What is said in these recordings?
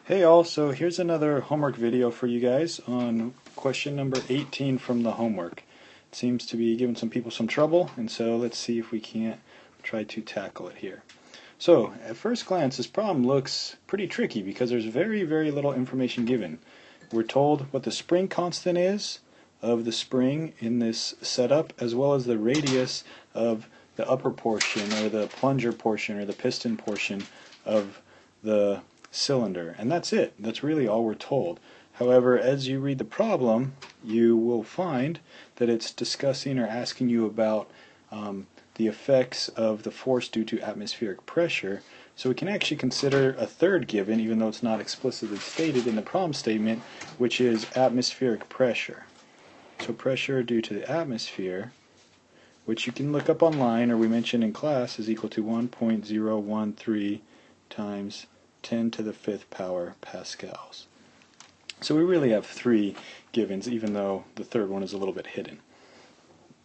Hey all, so here's another homework video for you guys on question number 18 from the homework. It seems to be giving some people some trouble, and so let's see if we can't try to tackle it here. So at first glance this problem looks pretty tricky because there's very little information given. We're told what the spring constant is of the spring in this setup, as well as the radius of the upper portion or the plunger portion or the piston portion of the cylinder, and that's it. That's really all we're told. However, as you read the problem, you will find that it's discussing or asking you about the effects of the force due to atmospheric pressure. So we can actually consider a third given, even though it's not explicitly stated in the problem statement, which is atmospheric pressure. So pressure due to the atmosphere, which you can look up online or we mentioned in class, is equal to 1.013 times 10 to the 5th power pascals. So we really have three givens, even though the third one is a little bit hidden.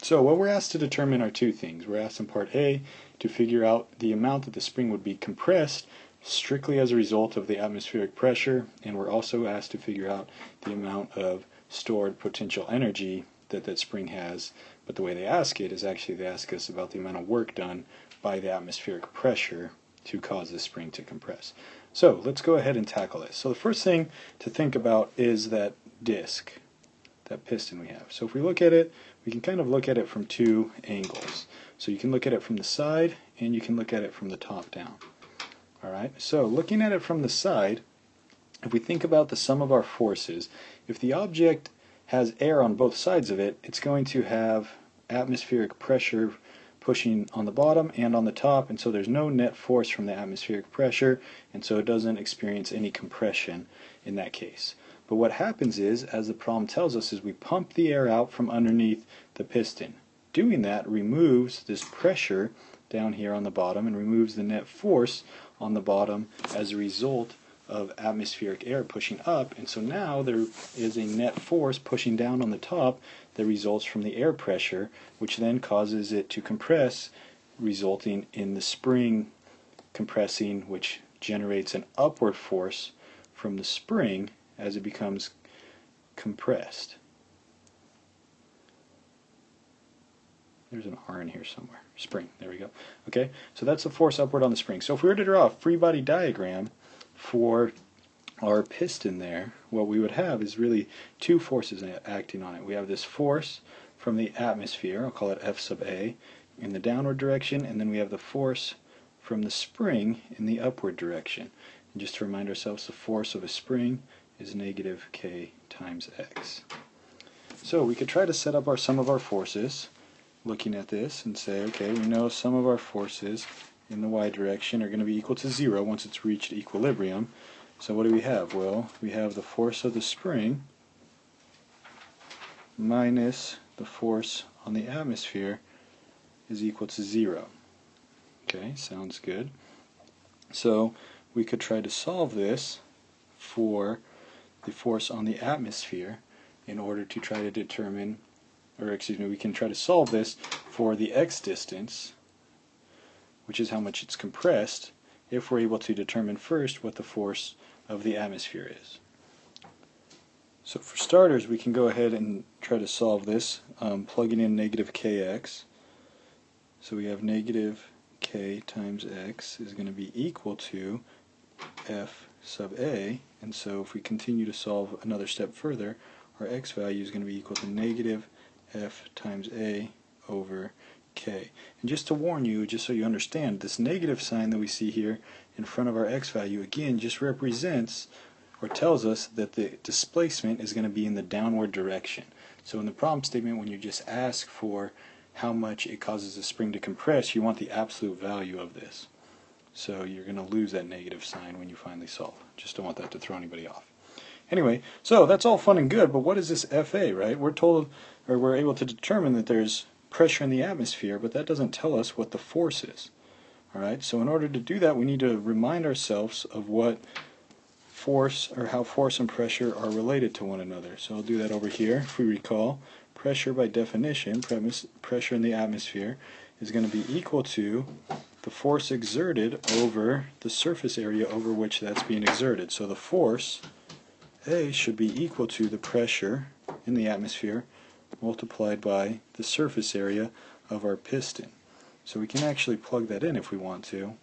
So what we're asked to determine are two things. We're asked in part A to figure out the amount that the spring would be compressed strictly as a result of the atmospheric pressure, and we're also asked to figure out the amount of stored potential energy that that spring has. But the way they ask it is actually they ask us about the amount of work done by the atmospheric pressure to cause the spring to compress. So let's go ahead and tackle this. So the first thing to think about is that disc, that piston we have. So if we look at it, we can kind of look at it from two angles. So you can look at it from the side and you can look at it from the top down. Alright, so looking at it from the side, if we think about the sum of our forces, if the object has air on both sides of it, it's going to have atmospheric pressure pushing on the bottom and on the top, and so there's no net force from the atmospheric pressure, and so it doesn't experience any compression in that case. But what happens is, as the problem tells us, is we pump the air out from underneath the piston. Doing that removes this pressure down here on the bottom and removes the net force on the bottom as a result of atmospheric air pushing up, and so now there is a net force pushing down on the top that results from the air pressure, which then causes it to compress, resulting in the spring compressing, which generates an upward force from the spring as it becomes compressed. There's an R in here somewhere. Spring, there we go. Okay, so that's the force upward on the spring. So if we were to draw a free body diagram for our piston there, what we would have is really two forces acting on it. We have this force from the atmosphere, I'll call it F sub A, in the downward direction, and then we have the force from the spring in the upward direction. And just to remind ourselves, the force of a spring is negative K times X. So we could try to set up our sum of our forces looking at this and say, okay, we know some of our forces in the y direction are going to be equal to 0 once it's reached equilibrium. So what do we have? Well, we have the force of the spring minus the force on the atmosphere is equal to 0. Okay, sounds good. So we could try to solve this for the force on the atmosphere in order to try to determine, or excuse me, we can try to solve this for the x distance, which is how much it's compressed, if we're able to determine first what the force of the atmosphere is. So for starters, we can go ahead and try to solve this, plugging in negative kx. So we have negative k times x is going to be equal to f sub a, and so if we continue to solve another step further, our x value is going to be equal to negative f times a over k. And just to warn you, just so you understand, this negative sign that we see here in front of our x value again just represents or tells us that the displacement is going to be in the downward direction. So in the problem statement, when you just ask for how much it causes the spring to compress, you want the absolute value of this. So you're going to lose that negative sign when you finally solve. Just don't want that to throw anybody off. Anyway, so that's all fun and good, but what is this FA, right? We're told, or we're able to determine that there's pressure in the atmosphere, but that doesn't tell us what the force is. Alright, so in order to do that, we need to remind ourselves of what force, or how force and pressure are related to one another. So I'll do that over here. If we recall, pressure by definition, pressure in the atmosphere, is going to be equal to the force exerted over the surface area over which that's being exerted. So the force, A, should be equal to the pressure in the atmosphere multiplied by the surface area of our piston. So we can actually plug that in if we want to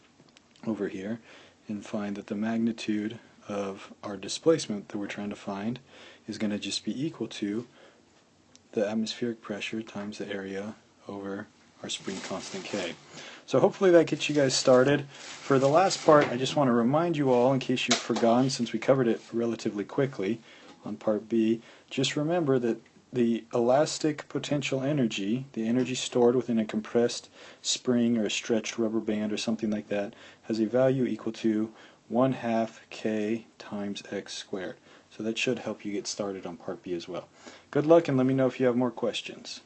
over here and find that the magnitude of our displacement that we're trying to find is going to just be equal to the atmospheric pressure times the area over our spring constant K. So hopefully that gets you guys started. For the last part, I just want to remind you all, in case you've forgotten, since we covered it relatively quickly on part B, just remember that the elastic potential energy, the energy stored within a compressed spring or a stretched rubber band or something like that, has a value equal to 1/2 K times x squared. So that should help you get started on part B as well. Good luck, and let me know if you have more questions.